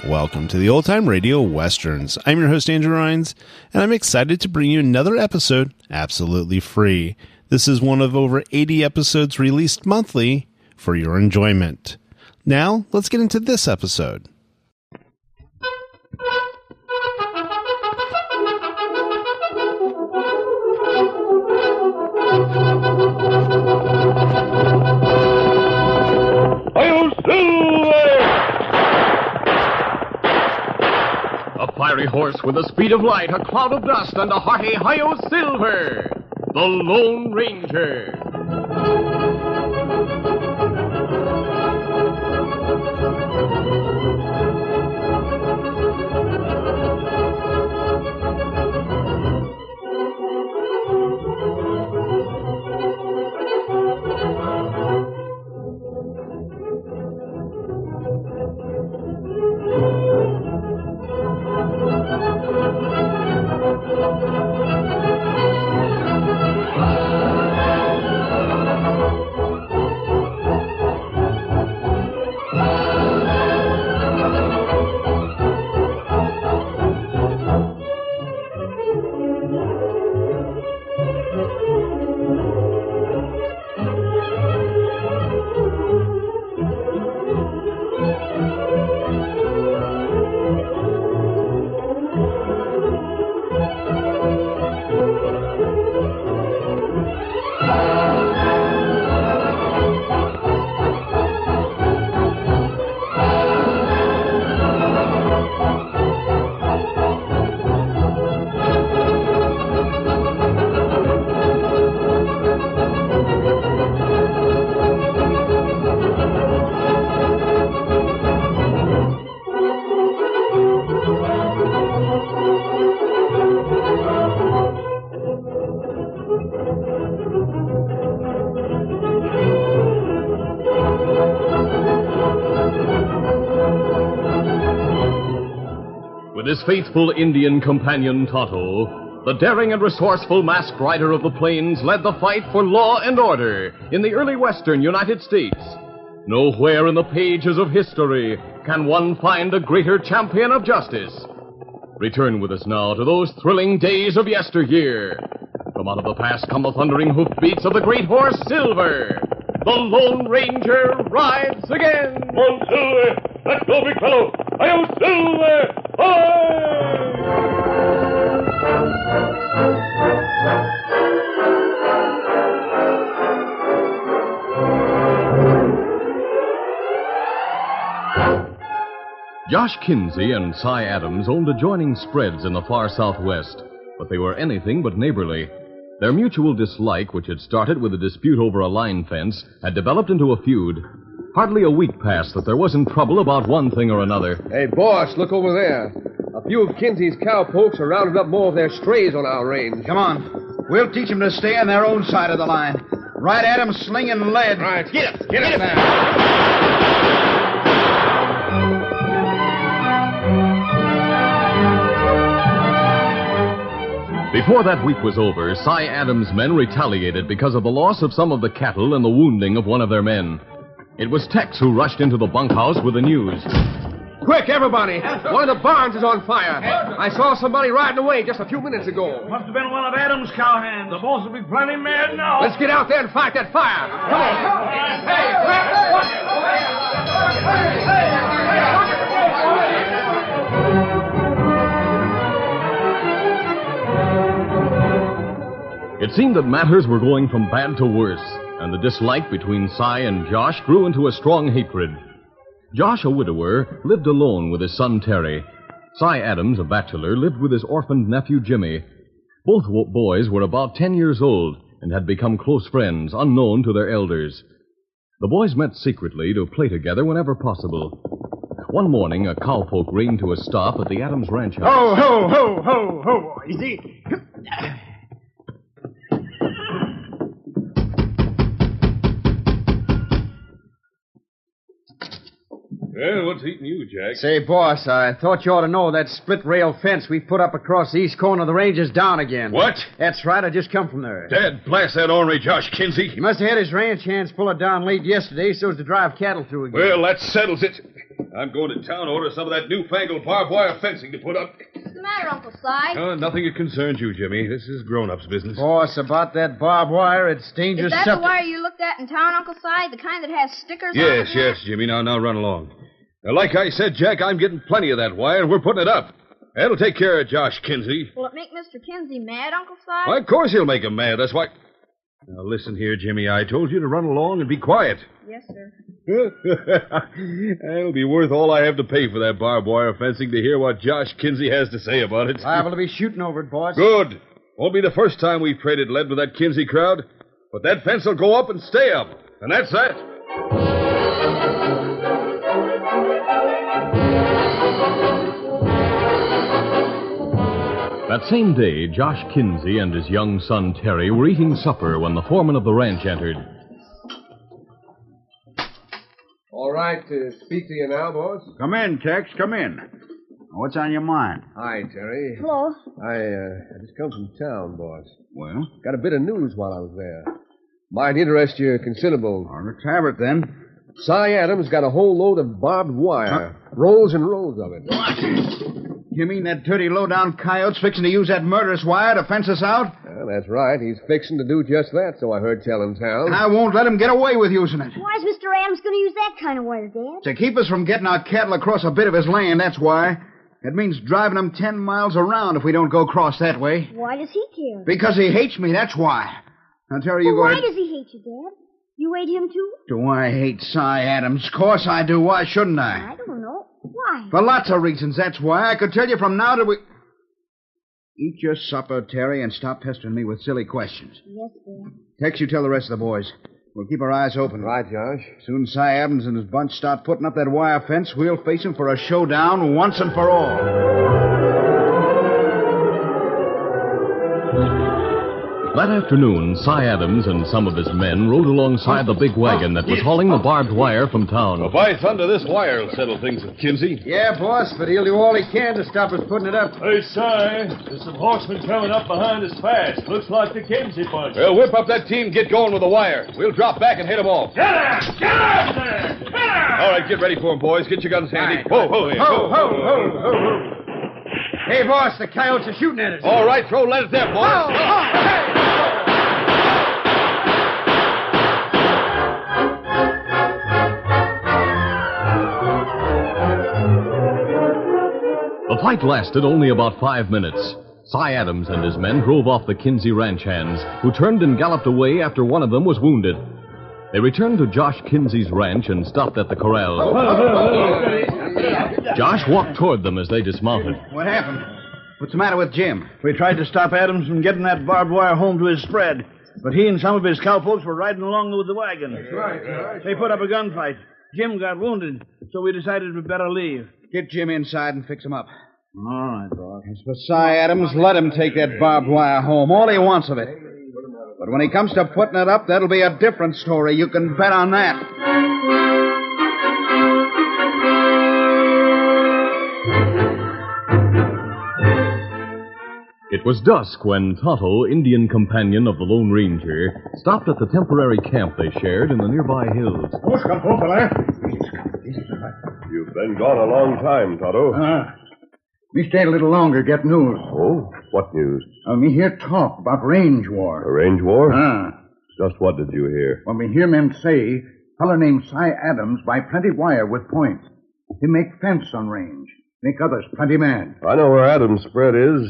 Welcome to the Old Time Radio Westerns. I'm your host, Andrew Rines, and I'm excited to bring you another episode absolutely free. This is one of over 80 episodes released monthly for your enjoyment. Now, let's get into this episode. Fiery horse with the speed of light, a cloud of dust, and a hearty Hi-Yo Silver, the Lone Ranger. With his faithful Indian companion Tonto, the daring and resourceful masked rider of the plains led the fight for law and order in the early western United States. Nowhere in the pages of history can one find a greater champion of justice. Return with us now to those thrilling days of yesteryear. From out of the past come the thundering hoofbeats of the great horse Silver. The Lone Ranger rides again. On Silver! Let's go, big fellow! Hi-Yo Silver! Josh Kinsey and Cy Adams owned adjoining spreads in the far southwest, but they were anything but neighborly. Their mutual dislike, which had started with a dispute over a line fence, had developed into a feud. Hardly a week passed that there wasn't trouble about one thing or another. Hey, boss, look over there. A few of Kinsey's cowpokes are rounding up more of their strays on our range. Come on. We'll teach them to stay on their own side of the line. Right at them, slinging lead. Right. Get up now. Before that week was over, Cy Adams' men retaliated because of the loss of some of the cattle and the wounding of one of their men. It was Tex who rushed into the bunkhouse with the news. Quick, everybody! One of the barns is on fire. I saw somebody riding away just a few minutes ago. Must have been one of Adam's cowhands. The boss will be plenty mad now. Let's get out there and fight that fire. Come on. It seemed that matters were going from bad to worse, and the dislike between Cy and Josh grew into a strong hatred. Josh, a widower, lived alone with his son Terry. Cy Adams, a bachelor, lived with his orphaned nephew Jimmy. Both boys were about 10 years old and had become close friends, unknown to their elders. The boys met secretly to play together whenever possible. One morning, a cowpoke reined to a stop at the Adams ranch house. Ho, ho, ho, ho, ho. Easy. Well, what's eating you, Jack? Say, boss, I thought you ought to know that split rail fence we put up across the east corner of the range is down again. What? That's right, I just come from there. Dad, blast that ornery Josh Kinsey. He must have had his ranch hands pull it down late yesterday so as to drive cattle through again. Well, that settles it. I'm going to town to order some of that newfangled barbed wire fencing to put up. What's the matter, Uncle Si? Nothing that concerns you, Jimmy. This is grown-ups' business. Boss, about that barbed wire, it's dangerous Is that stuff. the wire you looked at in town, Uncle Si? The kind that has stickers on Yes, it? yes, Jimmy. Now run along. Now, like I said, Jack, I'm getting plenty of that wire, and we're putting it up. That'll take care of Josh Kinsey. Will it make Mr. Kinsey mad, Uncle Si? Why, of course he'll make him mad. That's why... Now, listen here, Jimmy. I told you to run along and be quiet. Yes, sir. That'll be worth all I have to pay for that barbed wire fencing to hear what Josh Kinsey has to say about it. Liable to be shooting over it, boss. Good. Won't be the first time we've traded lead with that Kinsey crowd. But that fence will go up and stay up. And that's that. That same day, Josh Kinsey and his young son Terry were eating supper when the foreman of the ranch entered. All right to speak to you now, boss. Come in, Tex, come in. What's on your mind? Hi, Terry. Hello. I just come from town, boss. Well, Got a bit of news while I was there. Might interest you considerable. let's have it then. Si Adams got a whole load of barbed wire. Rolls and rolls of it. You mean that dirty low-down coyote's fixing to use that murderous wire to fence us out? Well, that's right. He's fixing to do just that, so I heard tell in town. And I won't let him get away with using it. Why is Mr. Adams going to use that kind of wire, Dad? To keep us from getting our cattle across a bit of his land, that's why. It means driving them 10 miles around if we don't go across that way. Why does he care? Because he hates me, that's why. Now, Terry, you go Why ahead. does he hate you, Dad? You hate him, too? Do I hate Si Adams? Of course I do. Why shouldn't I? I don't know. Why? For lots of reasons, that's why. I could tell you from now to we... Eat your supper, Terry, and stop pestering me with silly questions. Yes, Dad. Tex, you tell the rest of the boys. We'll keep our eyes open. Right, Josh. Soon Si Adams and his bunch start putting up that wire fence, we'll face him for a showdown once and for all. That afternoon, Si Adams and some of his men rode alongside the big wagon that was hauling the barbed wire from town. By thunder, this wire will settle things with Kinsey. Yeah, boss, but he'll do all he can to stop us putting it up. Hey, Si, there's some horsemen coming up behind us fast. Looks like the Kinsey bunch. Well, whip up that team, get going with the wire. We'll drop back and hit them off. Get out! Get out there! Get out! All right, get ready for them, boys. Get your guns handy. Right. Ho, ho, there. Ho, ho, ho, ho, ho. Hey, boss, the coyotes are shooting at us. All right, throw lead at them, boys. Ho, ho, hey! The fight lasted only about 5 minutes. Si Adams and his men drove off the Kinsey ranch hands, who turned and galloped away after one of them was wounded. They returned to Josh Kinsey's ranch and stopped at the corral. Josh walked toward them as they dismounted. What happened? What's the matter with Jim? We tried to stop Adams from getting that barbed wire home to his spread, but he and some of his cowfolks were riding along with the wagon. That's right. They put up a gunfight. Jim got wounded, so we decided we'd better leave. Get Jim inside and fix him up. All right, boss. As for Si Adams, let him take that barbed wire home. All he wants of it. But when he comes to putting it up, that'll be a different story. You can bet on that. It was dusk when Tonto, Indian companion of the Lone Ranger, stopped at the temporary camp they shared in the nearby hills. You've been gone a long time, Tonto. Me stay a little longer, get news. Oh, what news? Me hear talk about range war. A range war? Ah. Just what did you hear? When we hear men say, fellow named Si Adams buy plenty wire with points. He make fence on range. Make others plenty mad. I know where Adams' spread is.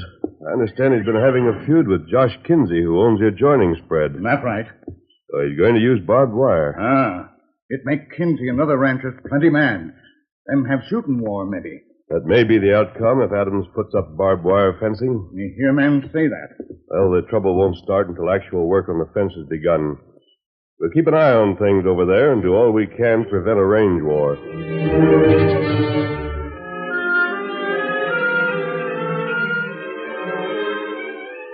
I understand he's been having a feud with Josh Kinsey, who owns the adjoining spread. That's right. So he's going to use barbed wire. Ah. It make Kinsey and other ranchers plenty mad. Them have shooting war, maybe. That may be the outcome if Adams puts up barbed wire fencing. Me hear men say that. Well, the trouble won't start until actual work on the fence has begun. We'll keep an eye on things over there and do all we can to prevent a range war.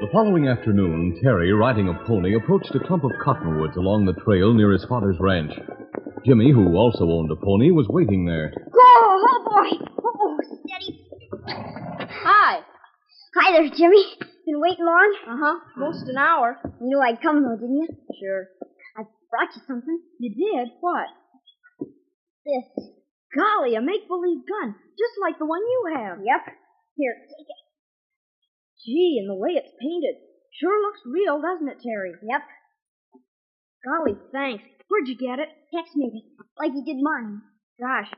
The following afternoon, Terry, riding a pony, approached a clump of cottonwoods along the trail near his father's ranch. Jimmy, who also owned a pony, was waiting there. Go boy. Oh, steady. Hi. Hi there, Jimmy. Been waiting long? Uh-huh. Most an hour. You knew I'd come, though, didn't you? Sure. I brought you something. You did? What? This. Golly, a make-believe gun. Just like the one you have. Yep. Here, take it. Gee, and the way it's painted. Sure looks real, doesn't it, Terry? Yep. Golly, thanks. Where'd you get it? Tex made it, like he did mine. Gosh,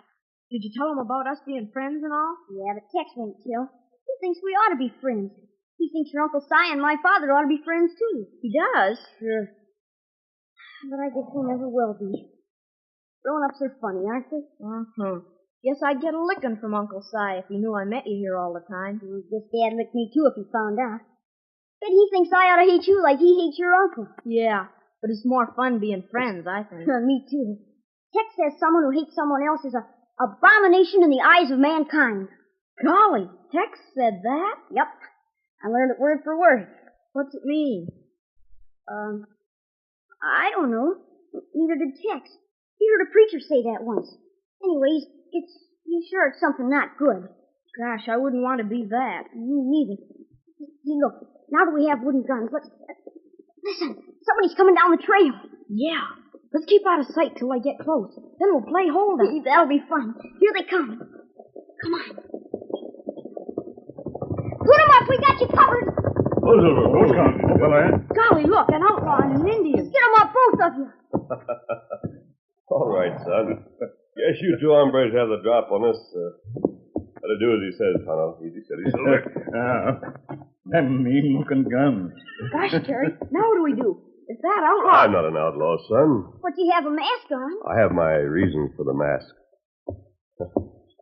did you tell him about us being friends and all? Yeah, but Tex won't tell. He thinks we ought to be friends. He thinks your Uncle Si and my father ought to be friends, too. He does? Sure. But I guess we never will be. Grown-ups are funny, aren't they? Uh-huh. Guess I'd get a licking from Uncle Si if he knew I met you here all the time. Guess Dad licked me, too, if he found out. Bet he thinks I ought to hate you like he hates your uncle. Yeah, but it's more fun being friends, I think. Me, too. Tex says someone who hates someone else is an abomination in the eyes of mankind. Golly, Tex said that? Yep. I learned it word for word. What's it mean? I don't know. Neither did Tex. He heard a preacher say that once. Anyways, he's sure it's something not good. Gosh, I wouldn't want to be that. Me neither. See, look, now that we have wooden guns, listen, somebody's coming down the trail. Yeah. Let's keep out of sight till I get close. Then we'll play hold 'em. That'll be fun. Here they come. Come on. Put 'em up. We got you covered. Who's coming? Golly, look, an outlaw and an Indian. Get 'em up, both of you. All right, son. Guess you two hombres have the drop on us. Better do as he says, Tonto. Easy, steady, Silver. Them mean-looking guns. Gosh, Terry, now what do we do? Is that outlaw? I'm not an outlaw, son. But you have a mask on. I have my reasons for the mask.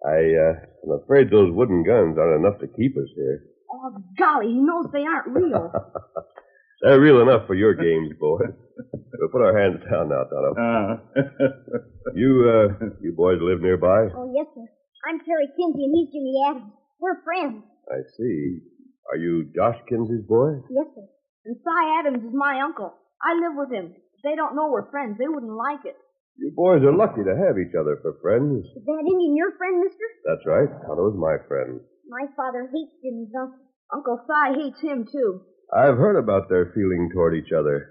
I'm afraid those wooden guns aren't enough to keep us here. Oh, golly, he knows they aren't real. They're real enough for your games, boy. We'll put our hands down now, Tonto. You boys live nearby? Oh, yes, sir. I'm Terry Kinsey, and he's Jimmy Adams. We're friends. I see. Are you Josh Kinsey's boy? Yes, sir. And Si Adams is my uncle. I live with him. If they don't know we're friends, they wouldn't like it. You boys are lucky to have each other for friends. Is that Indian your friend, mister? That's right. Tonto's my friend. My father hates Jimmy's uncle. Uncle Si hates him, too. I've heard about their feeling toward each other.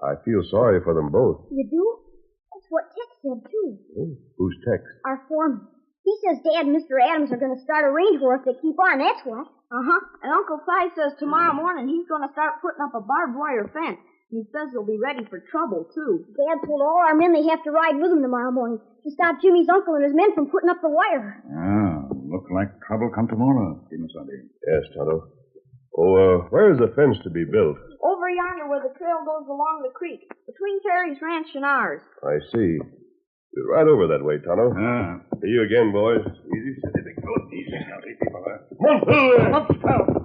I feel sorry for them both. You do? That's what Tex said, too. Oh, who's Tex? Our foreman. He says Dad and Mr. Adams are going to start a range war if they keep on, that's what. Uh-huh. And Uncle Si says tomorrow morning he's going to start putting up a barbed wire fence. And he says they'll be ready for trouble, too. Dad told all our men they have to ride with him tomorrow morning to stop Jimmy's uncle and his men from putting up the wire. Look like trouble come tomorrow, Kimasabi. Yes, Tonto. Oh, where is the fence to be built? Over yonder where the trail goes along the creek, between Terry's ranch and ours. I see. We're right over that way, Tonto. See you again, boys. Easy, steady, big fellow. Easy, now, easy, fella.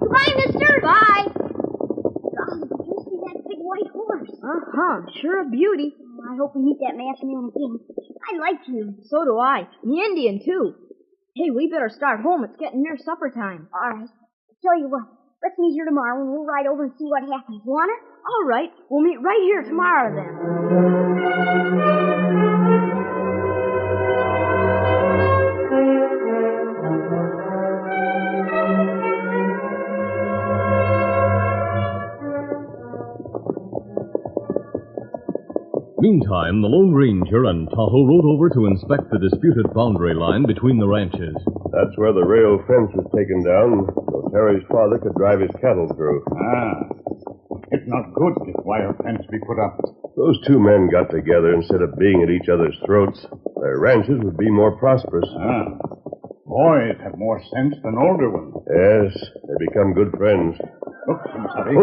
Goodbye, mister. Bye. Golly, did you see that big white horse? Uh-huh. Sure a beauty. I hope we meet that masked man again. I like him. So do I. And the Indian, too. Hey, we better start home. It's getting near supper time. All right. Tell you what. Let's meet here tomorrow and we'll ride over and see what happens. Want it? All right. We'll meet right here tomorrow, then. Meantime, the Lone Ranger and Tonto rode over to inspect the disputed boundary line between the ranches. That's where the rail fence was taken down so Terry's father could drive his cattle through. It's not good this wire fence be put up. Those two men got together instead of being at each other's throats. Their ranches would be more prosperous. Boys have more sense than older ones. Yes, they become good friends. Look, Kimasabi.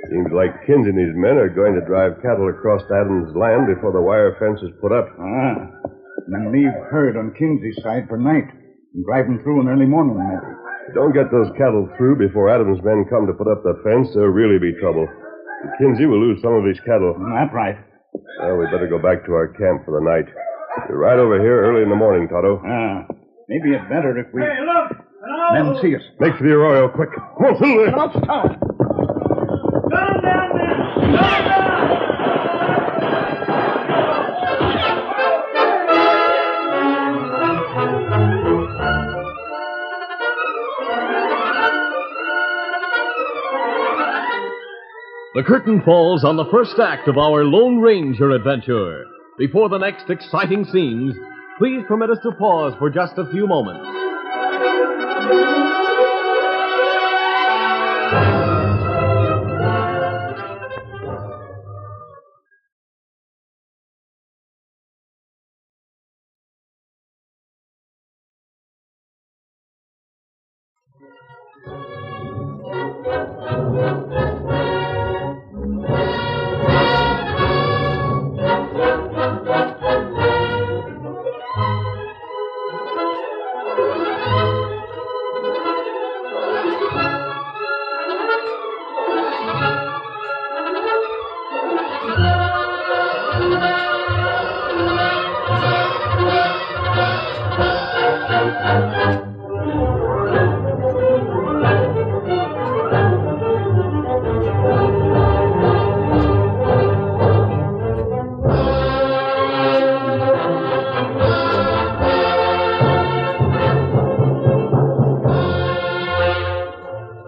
Seems like Kinsey and his men are going to drive cattle across Adams' land before the wire fence is put up. Then leave herd on Kinsey's side for night and drive them through in early morning, maybe. Don't get those cattle through before Adams' men come to put up the fence. There'll really be trouble. And Kinsey will lose some of his cattle. That's right. Well, we better go back to our camp for the night. We're right over here early in the morning, Tonto. Maybe it's better if we... Hey, look! Hello! Then see us. Make for the arroyo, quick. Come on, Silver. Down there! Down down! The curtain falls on the first act of our Lone Ranger adventure. Before the next exciting scenes, please permit us to pause for just a few moments.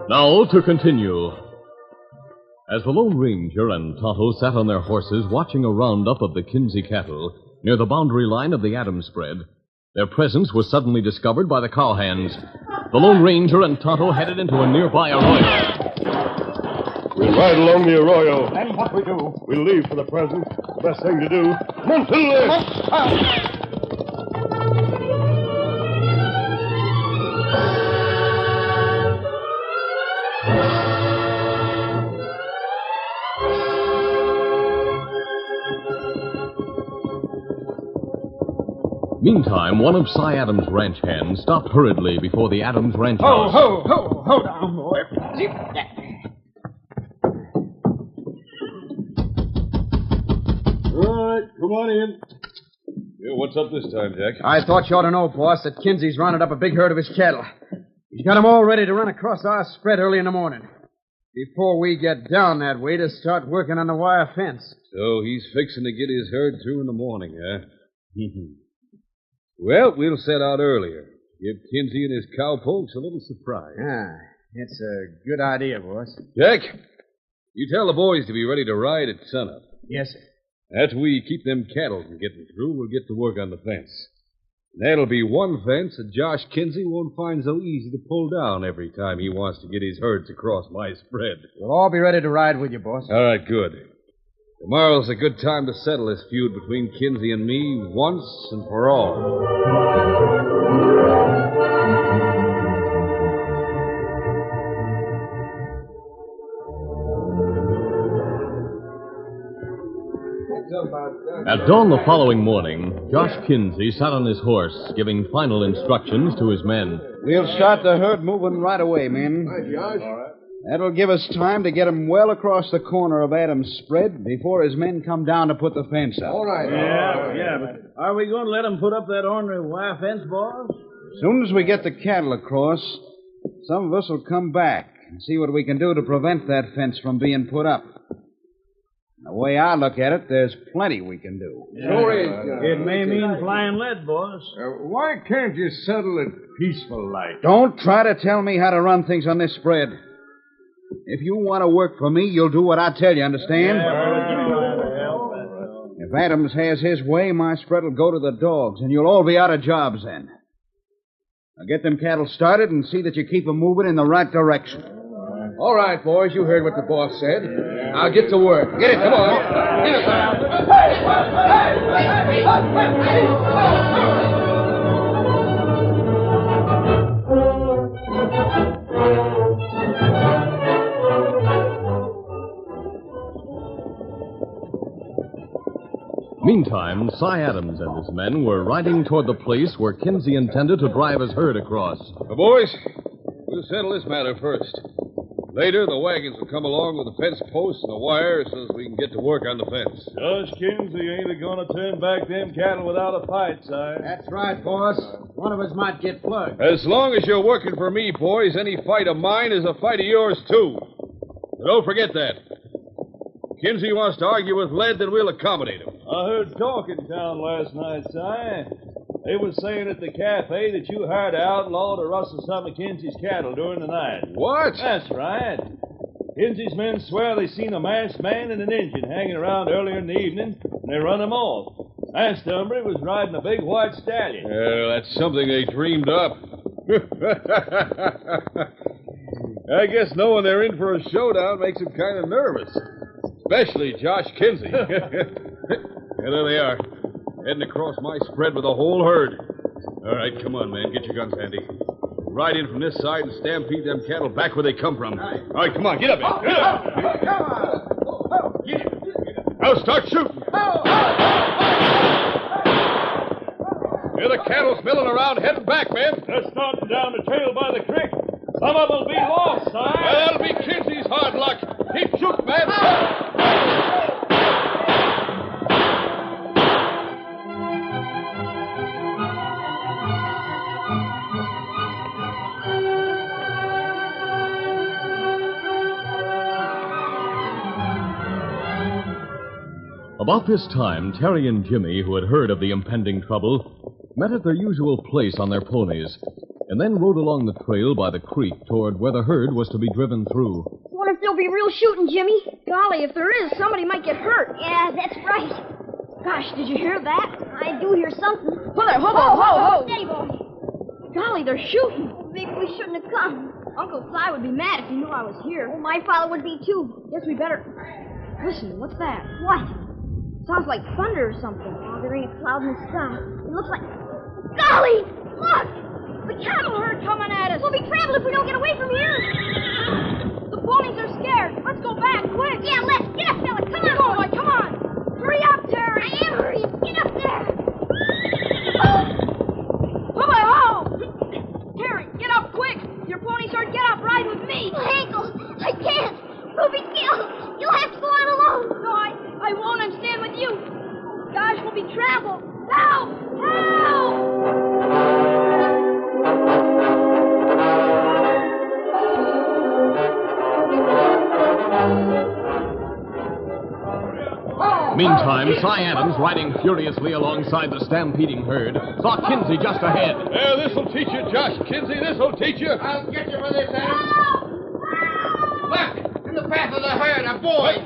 Now to continue. As the Lone Ranger and Tonto sat on their horses watching a roundup of the Kinsey cattle near the boundary line of the Adams spread, their presence was suddenly discovered by the cowhands. The Lone Ranger and Tonto headed into a nearby arroyo. We'll ride along the arroyo. Then what we do? We'll leave for the present. The best thing to do. Come on, to the left. Meantime, one of Cy Adams' ranch hands stopped hurriedly before the Adams ranch Ho, house. ho, ho, hold on, boy. Zip that. All right, come on in. Yeah, what's up this time, Jack? I thought you ought to know, boss, that Kinsey's rounded up a big herd of his cattle. He's got 'em all ready to run across our spread early in the morning. Before we get down that way to start working on the wire fence. So he's fixing to get his herd through in the morning, huh? Well, we'll set out earlier. Give Kinsey and his cowpokes a little surprise. Ah, it's a good idea, boss. Jack, you tell the boys to be ready to ride at sunup. Yes, sir. After we keep them cattle from getting through, we'll get to work on the fence. That'll be one fence that Josh Kinsey won't find so easy to pull down every time he wants to get his herds across my spread. We'll all be ready to ride with you, boss. All right, good. Tomorrow's a good time to settle this feud between Kinsey and me once and for all. At dawn the following morning, Josh Kinsey sat on his horse, giving final instructions to his men. We'll start the herd moving right away, men. Hi, Josh. All right. That'll give us time to get him well across the corner of Adams' spread before his men come down to put the fence up. All right. Yeah, but are we going to let him put up that ornery wire fence, boss? As soon as we get the cattle across, some of us will come back and see what we can do to prevent that fence from being put up. The way I look at it, there's plenty we can do. Sure is. It may mean flying lead, boss. Why can't you settle it peaceful like? Don't try to tell me how to run things on this spread. If you want to work for me, you'll do what I tell you, understand? If Adams has his way, my spread will go to the dogs, and you'll all be out of jobs then. Now get them cattle started and see that you keep them moving in the right direction. All right, boys, you heard what the boss said. I'll get to work. Get it, come on. Get Meantime, Cy Adams and his men were riding toward the place where Kinsey intended to drive his herd across. Now, boys, we'll settle this matter first. Later, the wagons will come along with the fence posts and the wire so that we can get to work on the fence. Josh Kinsey ain't gonna turn back them cattle without a fight, Si. That's right, boss. One of us might get plugged. As long as you're working for me, boys, any fight of mine is a fight of yours, too. But don't forget that. Kinsey wants to argue with lead, then we'll accommodate him. I heard talk in town last night, Si. They was saying at the cafe that you hired an outlaw to rustle some of Kinsey's cattle during the night. What? That's right. Kinsey's men swear they seen a masked man and an Indian hanging around earlier in the evening, and they run him off. Last hombre was riding a big white stallion. That's something they dreamed up. I guess knowing they're in for a showdown makes them kind of nervous. Especially Josh Kinsey. Yeah, there they are. Heading across my spread with a whole herd. All right, come on, man. Get your guns handy. Ride in from this side and stampede them cattle back where they come from. All right, come on. Get up, man. Get up. Come on. Get it. Now start shooting. Here the cattle's milling around, heading back, man. They're starting down the trail by the creek. Some of them will be lost, Si. Well, that'll be Kinsey's hard luck. Keep shooting, man. About this time, Terry and Jimmy, who had heard of the impending trouble, met at their usual place on their ponies, and then rode along the trail by the creek toward where the herd was to be driven through. Wonder if there'll be real shooting, Jimmy. Golly, if there is, somebody might get hurt. Yeah, that's right. Gosh, did you hear that? I do hear something. Hold there, ho. Steady, boy. Golly, they're shooting. Maybe we shouldn't have come. Uncle Si would be mad if he knew I was here. Oh, my father would be, too. Guess we better... Listen, what's that? What? Sounds like thunder or something. Oh, there ain't a cloud in the sky. It looks like... Golly! Look! The cattle herd coming at us. We'll be trampled if we don't get away from here. The ponies are scared. Let's go back, quick. Yeah, let's. Get up, fella. Come on. Boy, come on. Hurry up, Terry. I am hurrying. Get up there. Ho! Terry, get up quick. Your ponies herd, get up. Ride with me. My ankle. I can't. We'll be killed. You'll have to go on alone. No, I won't. I'm staying with you. Gosh, we'll be trampled. Help! Help! Meantime, Si Adams, riding furiously alongside the stampeding herd, saw Kinsey just ahead. This'll teach you, Josh Kinsey. This'll teach you. I'll get you for this, Adams. Look! In the path of the herd, a boy.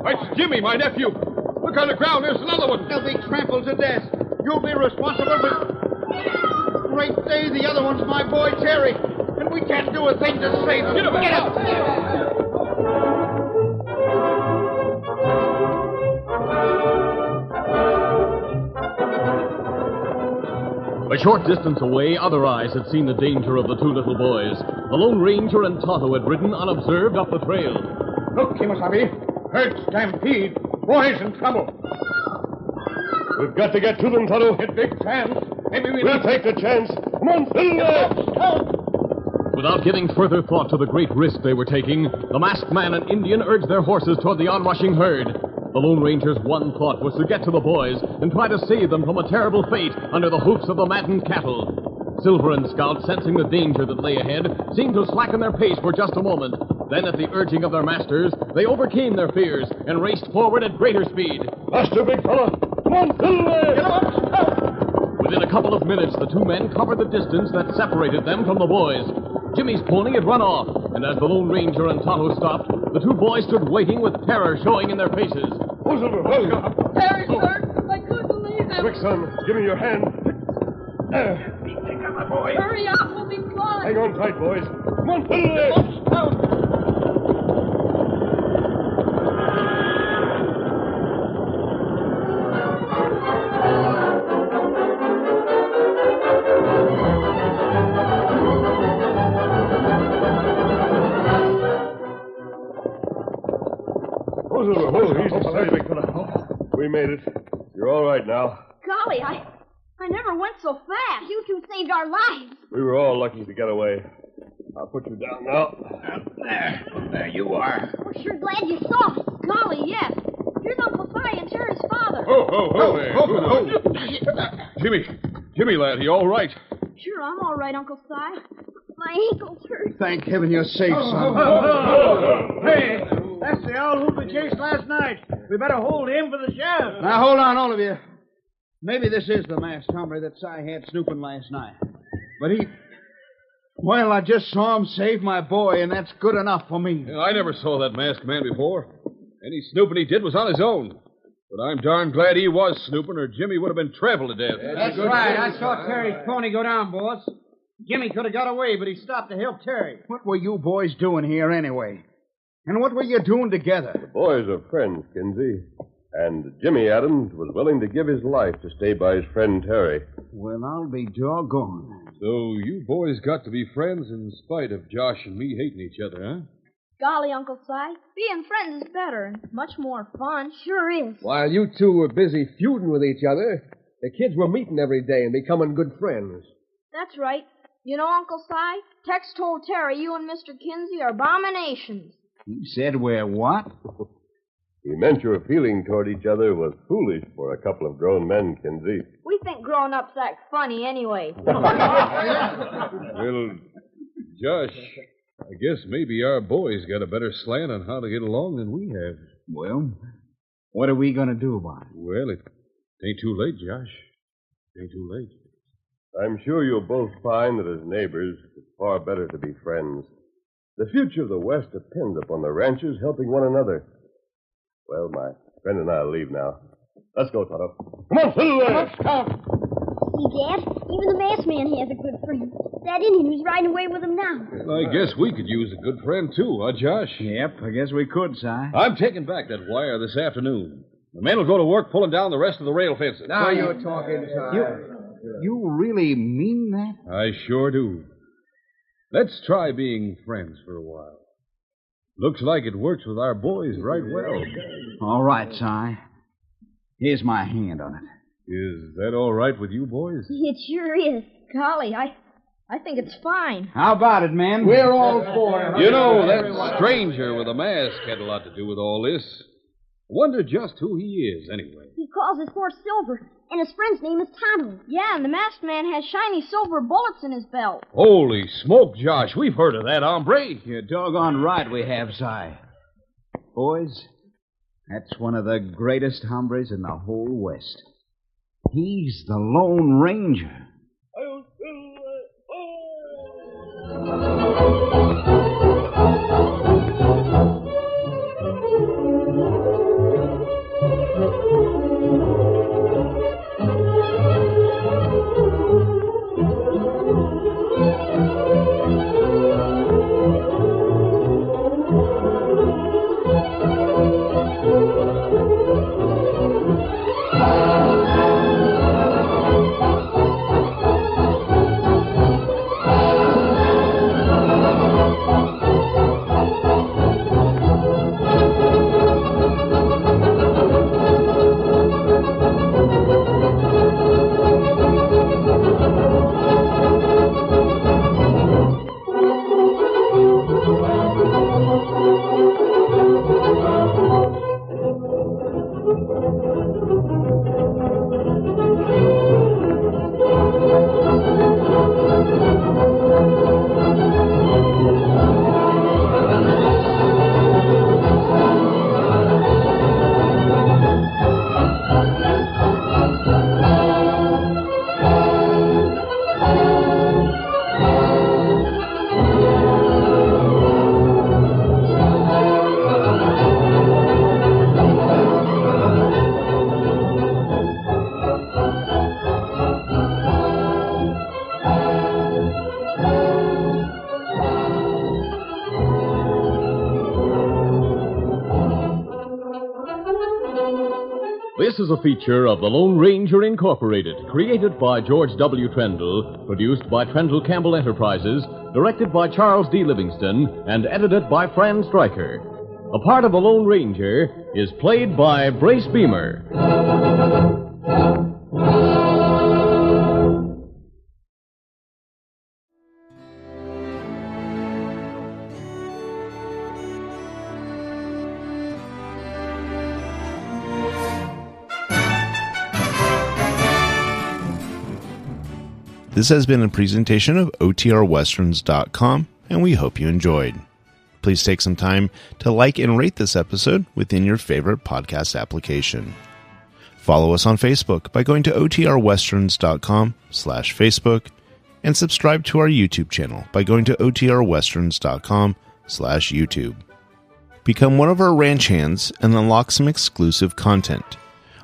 It's Jimmy, my nephew. Look on the ground. There's another one. They'll be trampled to death. You'll be responsible for... Great day, the other one's my boy, Terry. And we can't do a thing to save him. Get him. Get up. A short distance away, other eyes had seen the danger of the two little boys. The Lone Ranger and Tonto had ridden unobserved up the trail. Look, Kimasabi. Herd stampede. Boys in trouble. We've got to get to them, Tonto. Get big chance. Maybe We'll take the chance. Come on, Phil. Without giving further thought to the great risk they were taking, the masked man and Indian urged their horses toward the onrushing herd. The Lone Ranger's one thought was to get to the boys and try to save them from a terrible fate under the hoofs of the maddened cattle. Silver and Scout, sensing the danger that lay ahead, seemed to slacken their pace for just a moment. Then, at the urging of their masters, they overcame their fears and raced forward at greater speed. Faster, big fella. Come on, Phil. Get up. Within a couple of minutes, the two men covered the distance that separated them from the boys. Jimmy's pony had run off, and as the Lone Ranger and Tonto stopped, the two boys stood waiting with terror showing in their faces. Oh, Silver, oh. Terry, sir, I couldn't believe him. Quick, son. Give me your hand. Pick up, my boy. Hurry up, we'll be flying. Hang on tight, boys. Come on, Phil. Oh, Silver, oh, easy, steady, big fella. We made it. You're all right now. Golly, I never went so fast. You two saved our lives. We were all lucky to get away. I'll put you down now. There you are. We're sure glad you saw us. Golly, yes. Here's Uncle Si and Terry's father. Jimmy, lad, you all right? Sure, I'm all right, Uncle Si. My ankle's hurt. Thank heaven you're safe, son. Hey, that's the owl who we chased last night. We better hold him for the sheriff. Now, hold on, all of you. Maybe this is the masked hombre that Si had snooping last night. But Well, I just saw him save my boy, and that's good enough for me. Yeah, I never saw that masked man before. Any snooping he did was on his own. But I'm darn glad he was snooping, or Jimmy would have been trampled to death. That's right. I saw Terry's pony go down, boss. Jimmy could have got away, but he stopped to help Terry. What were you boys doing here anyway? And what were you doing together? The boys are friends, Kinsey. And Jimmy Adams was willing to give his life to stay by his friend Terry. Well, I'll be doggone. So you boys got to be friends in spite of Josh and me hating each other, huh? Golly, Uncle Si, being friends is better and much more fun. Sure is. While you two were busy feuding with each other, the kids were meeting every day and becoming good friends. That's right. You know, Uncle Si, Tex told Terry you and Mr. Kinsey are abominations. He said we're what? He meant your feeling toward each other was foolish for a couple of grown men, Kinsey. We think grown-ups act funny anyway. Well, Josh, I guess maybe our boys got a better slant on how to get along than we have. Well, what are we going to do about it? Well, it ain't too late, Josh. It ain't too late. I'm sure you'll both find that as neighbors, it's far better to be friends. The future of the West depends upon the ranchers helping one another. Well, my friend and I'll leave now. Let's go, Tonto. Come on, Phil! Let's come. See, Dad? Even the masked man has a good friend. That Indian who's riding away with him now. Well, I guess we could use a good friend, too, huh, Josh? Yep, I guess we could, Si. I'm taking back that wire this afternoon. The men will go to work pulling down the rest of the rail fences. Now you're talking, Si. You really mean that? I sure do. Let's try being friends for a while. Looks like it works with our boys right well. All right, Si. Here's my hand on it. Is that all right with you boys? It sure is. Golly, I think it's fine. How about it, men? We're all for it. You know, that stranger with a mask had a lot to do with all this. I wonder just who he is, anyway. He calls his horse Silver, and his friend's name is Tonto. Yeah, and the masked man has shiny silver bullets in his belt. Holy smoke, Josh. We've heard of that hombre. You're doggone right we have, Si. Boys, that's one of the greatest hombres in the whole West. He's the Lone Ranger. This is a feature of the Lone Ranger Incorporated, created by George W. Trendle, produced by Trendle Campbell Enterprises, directed by Charles D. Livingston, and edited by Fran Stryker. The part of the Lone Ranger is played by Brace Beamer. This has been a presentation of OTRWesterns.com, and we hope you enjoyed. Please take some time to like and rate this episode within your favorite podcast application. Follow us on Facebook by going to OTRWesterns.com/Facebook, and subscribe to our YouTube channel by going to otrwesterns.com/YouTube. Become one of our ranch hands and unlock some exclusive content.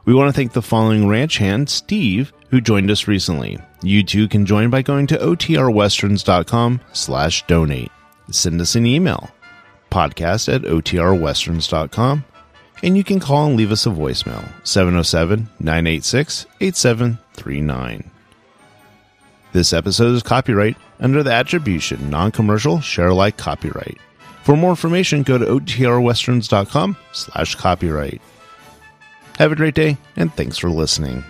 We want to thank the following ranch hand, Steve, who joined us recently. You too can join by going to otrwesterns.com/donate. Send us an email, podcast@otrwesterns.com, and you can call and leave us a voicemail, 707-986-8739. This episode is copyright under the attribution, non-commercial, share-alike copyright. For more information, go to otrwesterns.com/copyright. Have a great day, and thanks for listening.